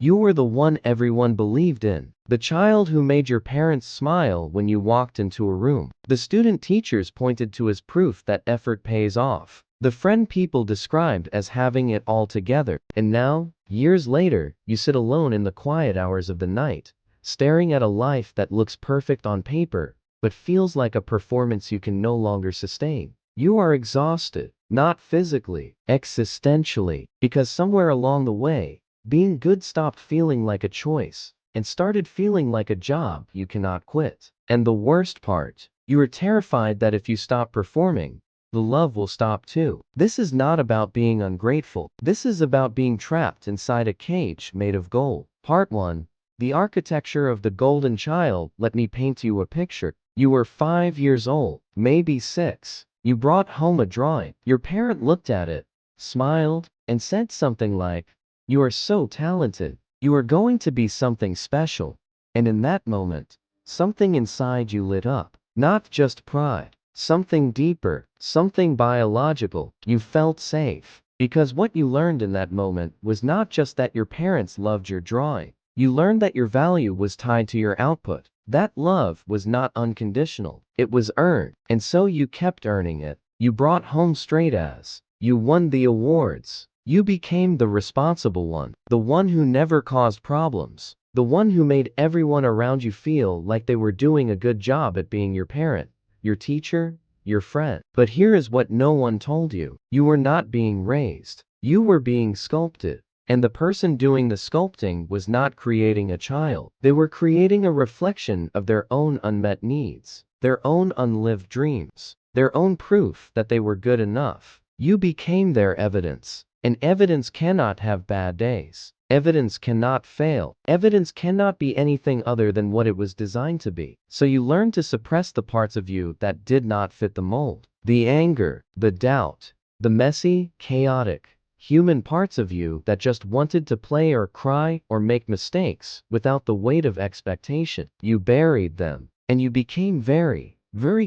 You were the one everyone believed in. The child who made your parents smile when you walked into a room. The student teachers pointed to as proof that effort pays off. The friend people described as having it all together. And now, years later, you sit alone in the quiet hours of the night, staring at a life that looks perfect on paper, but feels like a performance you can no longer sustain. You are exhausted, not physically, existentially, because somewhere along the way, being good stopped feeling like a choice and started feeling like a job you cannot quit. And the worst part, you are terrified that if you stop performing, the love will stop too. This is not about being ungrateful. This is about being trapped inside a cage made of gold. Part 1. The architecture of the golden child. Let me paint you a picture. You were 5 years old, maybe 6. You brought home a drawing. Your parent looked at it, smiled, and said something like, "You are so talented. You are going to be something special." And in that moment, something inside you lit up. Not just pride, something deeper, something biological. You felt safe. Because what you learned in that moment was not just that your parents loved your drawing. You learned that your value was tied to your output. That love was not unconditional. It was earned. And so you kept earning it. You brought home straight A's. You won the awards. You became the responsible one. The one who never caused problems. The one who made everyone around you feel like they were doing a good job at being your parent, your teacher, your friend. But here is what no one told you. You were not being raised. You were being sculpted. And the person doing the sculpting was not creating a child. They were creating a reflection of their own unmet needs, their own unlived dreams, their own proof that they were good enough. You became their evidence. And evidence cannot have bad days. Evidence cannot fail. Evidence cannot be anything other than what it was designed to be. So you learned to suppress the parts of you that did not fit the mold. The anger, the doubt, the messy, chaotic, human parts of you that just wanted to play or cry or make mistakes without the weight of expectation. You buried them, and you became very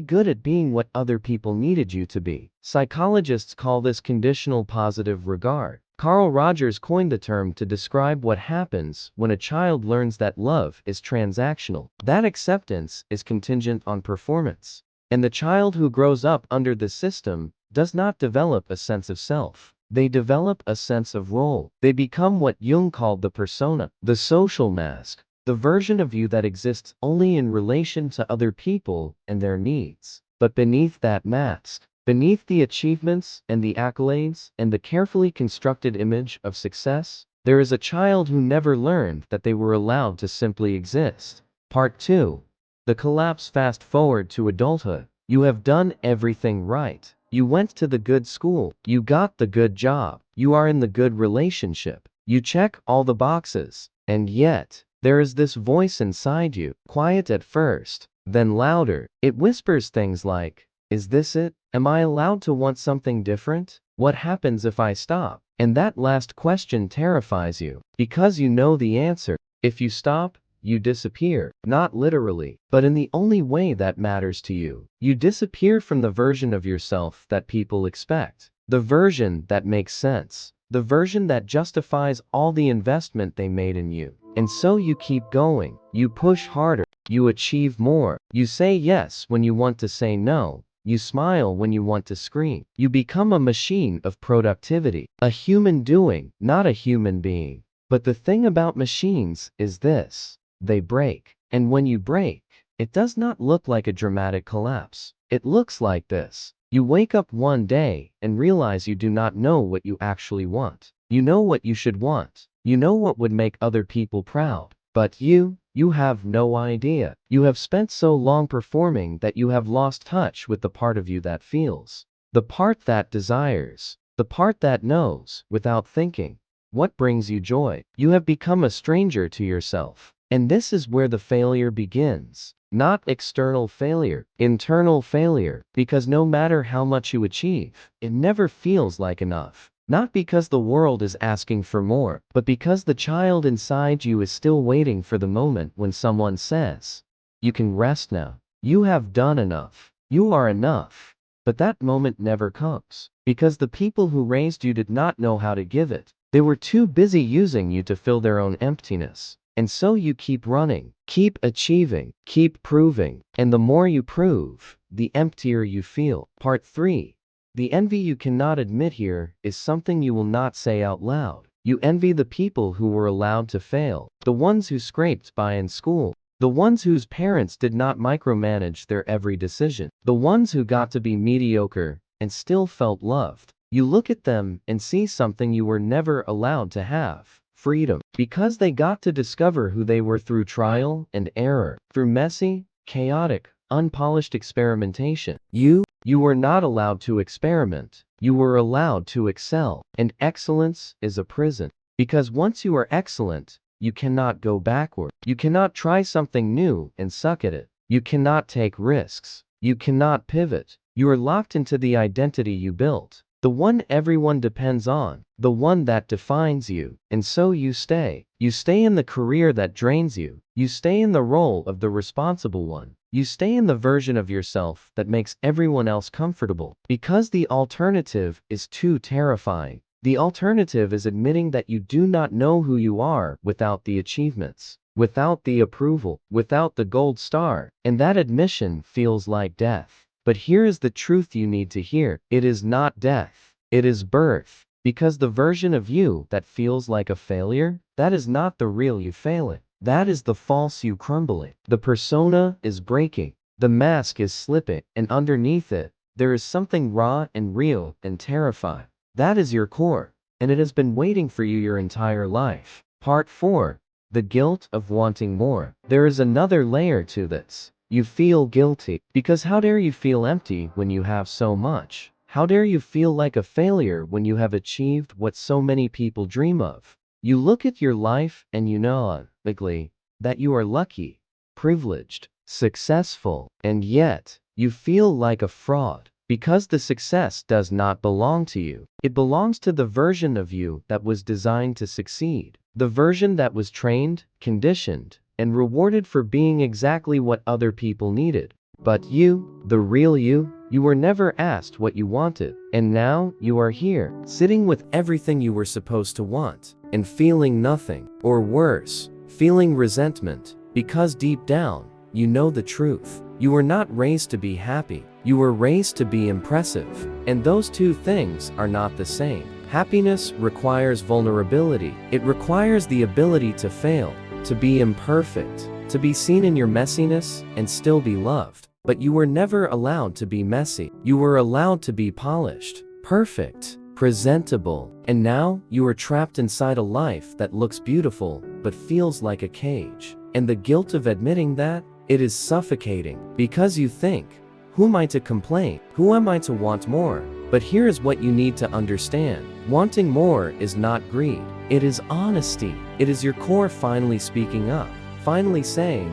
good at being what other people needed you to be. Psychologists call this conditional positive regard. Carl Rogers coined the term to describe what happens when a child learns that love is transactional, that acceptance is contingent on performance. And the child who grows up under this system does not develop a sense of self. They develop a sense of role. They become what Jung called the persona, the social mask, the version of you that exists only in relation to other people and their needs. But beneath that mask, beneath the achievements and the accolades and the carefully constructed image of success, there is a child who never learned that they were allowed to simply exist. Part 2. The collapse. Fast forward to adulthood. You have done everything right. You went to the good school. You got the good job. You are in the good relationship. You check all the boxes. And yet, there is this voice inside you, quiet at first, then louder. It whispers things like, "Is this it? Am I allowed to want something different? What happens if I stop?" And that last question terrifies you, because you know the answer. If you stop, you disappear. Not literally, but in the only way that matters to you. You disappear from the version of yourself that people expect. The version that makes sense. The version that justifies all the investment they made in you. And so you keep going. You push harder. You achieve more. You say yes when you want to say no. You smile when you want to scream. You become a machine of productivity. A human doing, not a human being. But the thing about machines is this. They break. And when you break, it does not look like a dramatic collapse. It looks like this. You wake up one day and realize you do not know what you actually want. You know what you should want. You know what would make other people proud. But you have no idea. You have spent so long performing that you have lost touch with the part of you that feels. The part that desires. The part that knows, without thinking, what brings you joy. You have become a stranger to yourself. And this is where the failure begins. Not external failure, internal failure, because no matter how much you achieve, it never feels like enough. Not because the world is asking for more, but because the child inside you is still waiting for the moment when someone says, "You can rest now. You have done enough. You are enough." But that moment never comes, because the people who raised you did not know how to give it. They were too busy using you to fill their own emptiness. And so you keep running, keep achieving, keep proving, and the more you prove, the emptier you feel. Part 3. The envy you cannot admit here is something you will not say out loud. You envy the people who were allowed to fail, the ones who scraped by in school, the ones whose parents did not micromanage their every decision, the ones who got to be mediocre and still felt loved. You look at them and see something you were never allowed to have. Freedom. Because they got to discover who they were through trial and error, through messy, chaotic, unpolished experimentation. You were not allowed to experiment. You were allowed to excel. And excellence is a prison. Because once you are excellent, you cannot go backward. You cannot try something new and suck at it. You cannot take risks. You cannot pivot. You are locked into the identity you built. The one everyone depends on, the one that defines you, and so you stay. You stay in the career that drains you. You stay in the role of the responsible one. You stay in the version of yourself that makes everyone else comfortable. Because the alternative is too terrifying. The alternative is admitting that you do not know who you are without the achievements, without the approval, without the gold star, and that admission feels like death. But here is the truth you need to hear. It is not death. It is birth. Because the version of you that feels like a failure, that is not the real you failing. That is the false you crumbling. The persona is breaking. The mask is slipping. And underneath it, there is something raw and real and terrifying. That is your core. And it has been waiting for you your entire life. Part 4. The guilt of wanting more. There is another layer to this. You feel guilty, because how dare you feel empty when you have so much? How dare you feel like a failure when you have achieved what so many people dream of? You look at your life and you know, ugly, that you are lucky, privileged, successful, and yet, you feel like a fraud. Because the success does not belong to you. It belongs to the version of you that was designed to succeed. The version that was trained, conditioned, and rewarded for being exactly what other people needed. But you, the real you were never asked what you wanted. And now, you are here, sitting with everything you were supposed to want, and feeling nothing, or worse, feeling resentment, because deep down, you know the truth. You were not raised to be happy. You were raised to be impressive. And those two things are not the same. Happiness requires vulnerability. It requires the ability to fail, to be imperfect, to be seen in your messiness and still be loved. But you were never allowed to be messy. You were allowed to be polished, perfect, presentable. And now, you are trapped inside a life that looks beautiful, but feels like a cage. And the guilt of admitting that, it is suffocating. Because you think, who am I to complain? Who am I to want more? But here is what you need to understand. Wanting more is not greed. It is honesty. It is your core finally speaking up, finally saying,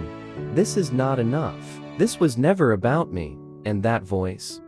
this is not enough. This was never about me. And that voice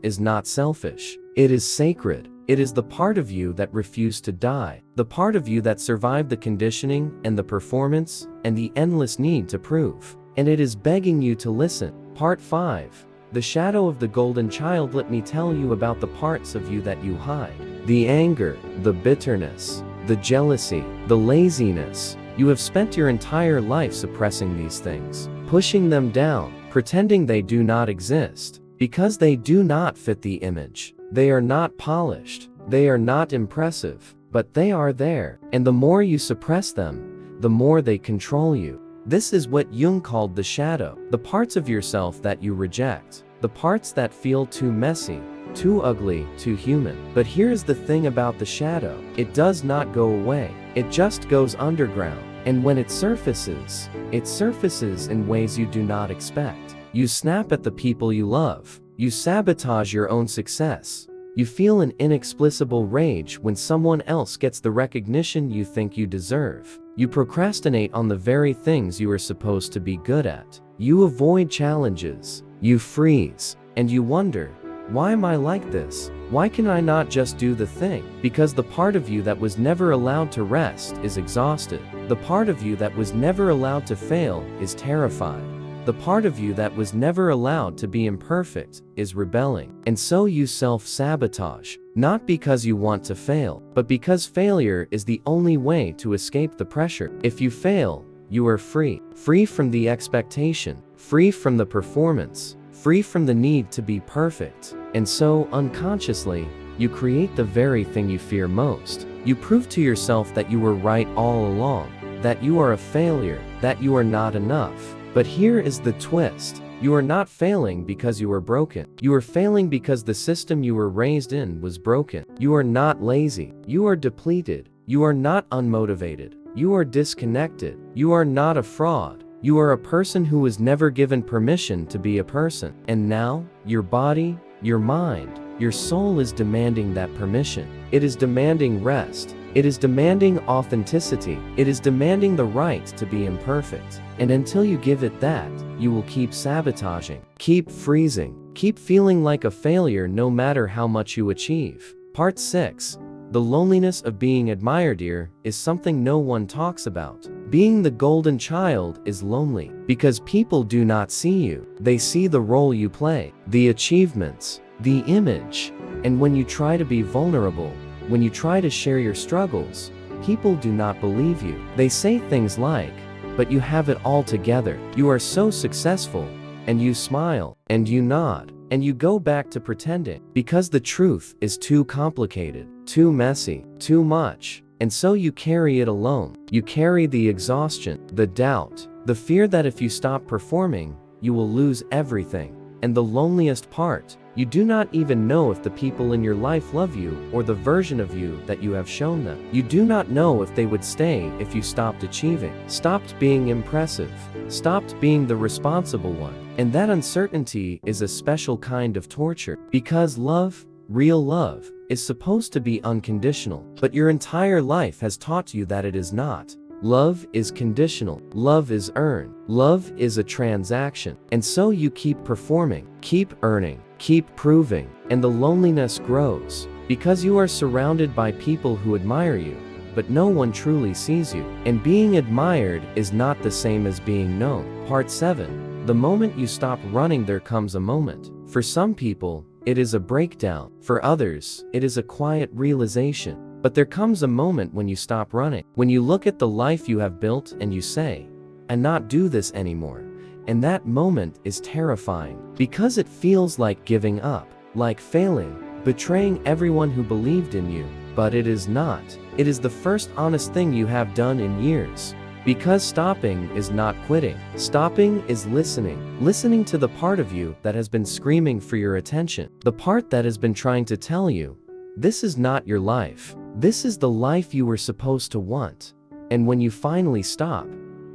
is not selfish. It is sacred. It is the part of you that refused to die, the part of you that survived the conditioning and the performance and the endless need to prove. And it is begging you to listen. Part 5. The shadow of the golden child. Let me tell you about the parts of you that you hide. The anger, the bitterness, the jealousy, the laziness. You have spent your entire life suppressing these things, pushing them down, pretending they do not exist, because they do not fit the image. They are not polished. They are not impressive, but they are there. And the more you suppress them, the more they control you. This is what Jung called the shadow, the parts of yourself that you reject, the parts that feel too messy, too ugly, too human. But here's the thing about the shadow. It does not go away. It just goes underground. And when it surfaces in ways you do not expect. You snap at the people you love. You sabotage your own success. You feel an inexplicable rage when someone else gets the recognition you think you deserve. You procrastinate on the very things you are supposed to be good at. You avoid challenges. You freeze. And you wonder, why am I like this? Why can I not just do the thing? Because the part of you that was never allowed to rest is exhausted. The part of you that was never allowed to fail is terrified. The part of you that was never allowed to be imperfect is rebelling. And so you self-sabotage, not because you want to fail, but because failure is the only way to escape the pressure. If you fail, you are free. Free from the expectation, free from the performance, free from the need to be perfect. And so, unconsciously, you create the very thing you fear most. You prove to yourself that you were right all along, that you are a failure, that you are not enough. But here is the twist. You are not failing because you are broken. You are failing because the system you were raised in was broken. You are not lazy. You are depleted. You are not unmotivated. You are disconnected. You are not a fraud. You are a person who was never given permission to be a person. And now, your body, your mind, your soul is demanding that permission. It is demanding rest. It is demanding authenticity. It is demanding the right to be imperfect. And until you give it that, you will keep sabotaging, keep freezing, keep feeling like a failure no matter how much you achieve. Part 6. The loneliness of being admired here is something no one talks about. Being the golden child is lonely because people do not see you. They see the role you play, the achievements, the image. And when you try to be vulnerable, when you try to share your struggles, people do not believe you. They say things like, "But you have it all together. You are so successful," and you smile, and you nod, and you go back to pretending, because the truth is too complicated, too messy, too much. And so you carry it alone. You carry the exhaustion, the doubt, the fear that if you stop performing, you will lose everything. And the loneliest part, you do not even know if the people in your life love you or the version of you that you have shown them. You do not know if they would stay if you stopped achieving, stopped being impressive, stopped being the responsible one. And that uncertainty is a special kind of torture, because love, real love, is supposed to be unconditional, but your entire life has taught you that it is not. Love is conditional. Love is earned. Love is a transaction. And so you keep performing, keep earning, keep proving, and the loneliness grows, because you are surrounded by people who admire you, but no one truly sees you. And being admired is not the same as being known. Part 7. The moment you stop running, there comes a moment. For some people, it is a breakdown. For others, it is a quiet realization. But there comes a moment when you stop running, when you look at the life you have built and you say, "I not do this anymore." And that moment is terrifying, because it feels like giving up, like failing, betraying everyone who believed in you. But it is not. It is the first honest thing you have done in years. Because stopping is not quitting. Stopping is listening. Listening to the part of you that has been screaming for your attention. The part that has been trying to tell you, this is not your life. This is the life you were supposed to want. And when you finally stop,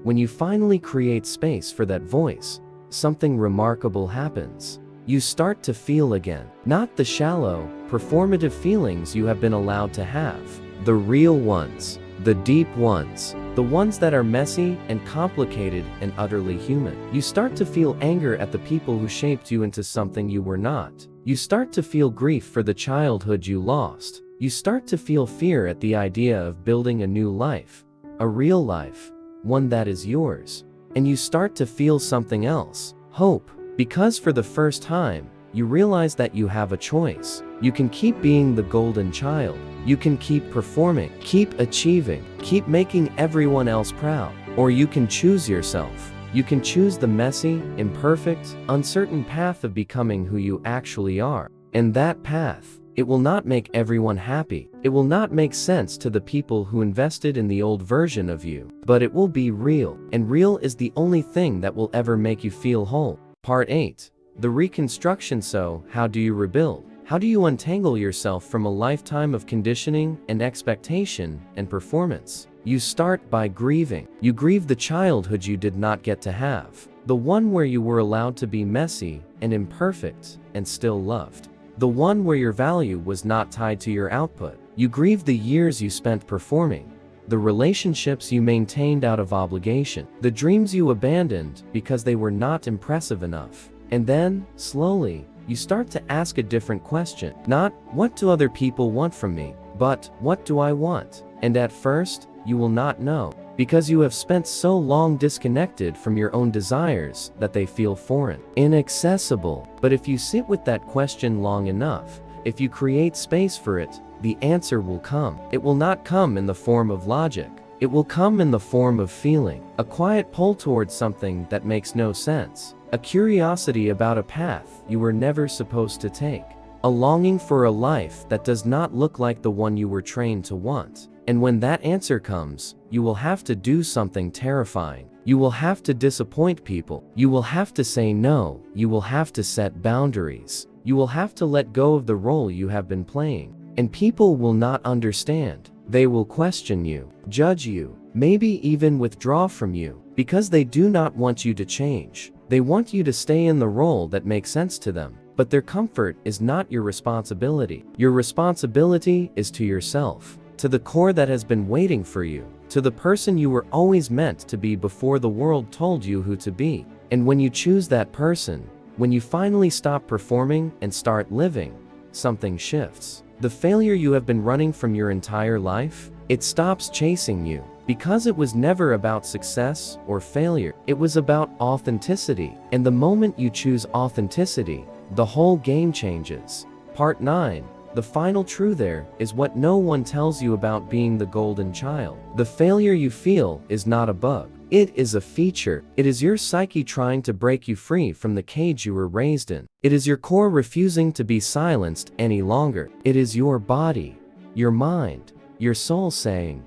when you finally create space for that voice, something remarkable happens. You start to feel again. Not the shallow, performative feelings you have been allowed to have. The real ones. The deep ones. The ones that are messy and complicated and utterly human. You start to feel anger at the people who shaped you into something you were not. You start to feel grief for the childhood you lost. You start to feel fear at the idea of building a new life. A real life. One that is yours. And you start to feel something else. Hope. Because for the first time, you realize that you have a choice. You can keep being the golden child. You can keep performing, keep achieving, keep making everyone else proud. Or you can choose yourself. You can choose the messy, imperfect, uncertain path of becoming who you actually are. And that path, it will not make everyone happy. It will not make sense to the people who invested in the old version of you. But it will be real. And real is the only thing that will ever make you feel whole. Part 8. The reconstruction. So, how do you rebuild? How do you untangle yourself from a lifetime of conditioning and expectation and performance? You start by grieving. You grieve the childhood you did not get to have. The one where you were allowed to be messy and imperfect and still loved. The one where your value was not tied to your output. You grieve the years you spent performing. The relationships you maintained out of obligation. The dreams you abandoned because they were not impressive enough. And then, slowly, you start to ask a different question. Not, what do other people want from me? But, what do I want? And at first, you will not know. because you have spent so long disconnected from your own desires that they feel foreign, inaccessible. But if you sit with that question long enough, if you create space for it, the answer will come. It will not come in the form of logic. It will come in the form of feeling, a quiet pull towards something that makes no sense, a curiosity about a path you were never supposed to take, a longing for a life that does not look like the one you were trained to want. And when that answer comes, you will have to do something terrifying. You will have to disappoint people. You will have to say no. You will have to set boundaries. You will have to let go of the role you have been playing. And people will not understand. They will question you, judge you, maybe even withdraw from you, because they do not want you to change. They want you to stay in the role that makes sense to them. But their comfort is not your responsibility. Your responsibility is to yourself, to the core that has been waiting for you, to the person you were always meant to be before the world told you who to be. And when you choose that person, when you finally stop performing and start living, something shifts. The failure you have been running from your entire life, it stops chasing you, because it was never about success or failure. It was about authenticity. And the moment you choose authenticity, the whole game changes. Part 9. The final truth there is what no one tells you about being the golden child. The failure you feel is not a bug. It is a feature. It is your psyche trying to break you free from the cage you were raised in. It is your core refusing to be silenced any longer. It is your body, your mind, your soul saying,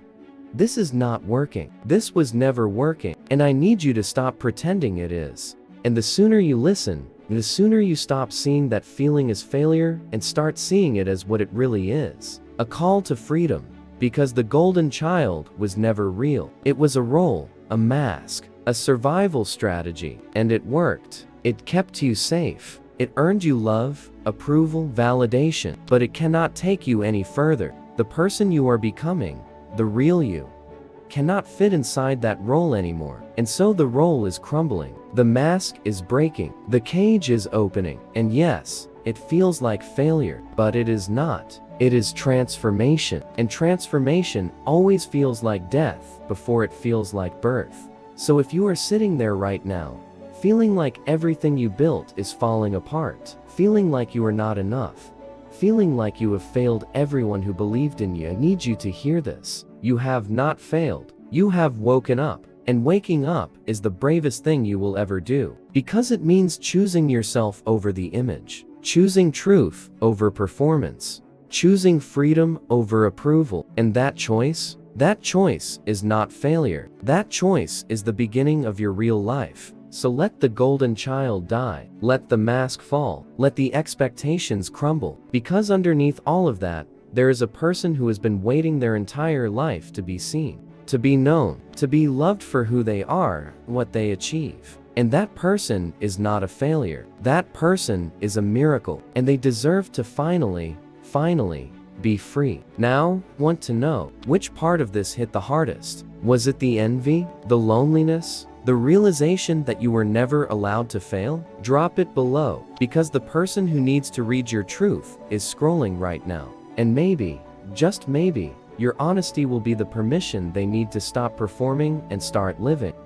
"This is not working. This was never working. And I need you to stop pretending it is." And the sooner you listen, the sooner you stop seeing that feeling as failure and start seeing it as what it really is. A call to freedom. Because the golden child was never real. It was a role, a mask, a survival strategy. And it worked. It kept you safe. It earned you love, approval, validation. But it cannot take you any further. The person you are becoming, the real you, cannot fit inside that role anymore. And so the role is crumbling. The mask is breaking. The cage is opening. And yes, it feels like failure, but it is not. It is transformation. And transformation always feels like death before it feels like birth. So if you are sitting there right now, feeling like everything you built is falling apart, feeling like you are not enough, feeling like you have failed everyone who believed in you, I need you to hear this. You have not failed. You have woken up. And waking up is the bravest thing you will ever do. Because it means choosing yourself over the image. Choosing truth over performance. Choosing freedom over approval. And that choice is not failure. That choice is the beginning of your real life. So let the golden child die. Let the mask fall. Let the expectations crumble. Because underneath all of that, there is a person who has been waiting their entire life to be seen, to be known, to be loved for who they are, what they achieve. And that person is not a failure. That person is a miracle. And they deserve to finally be free. Now, want to know, which part of this hit the hardest? Was it the envy? The loneliness? The realization that you were never allowed to fail? Drop it below, because the person who needs to read your truth is scrolling right now. And maybe, just maybe, your honesty will be the permission they need to stop performing and start living.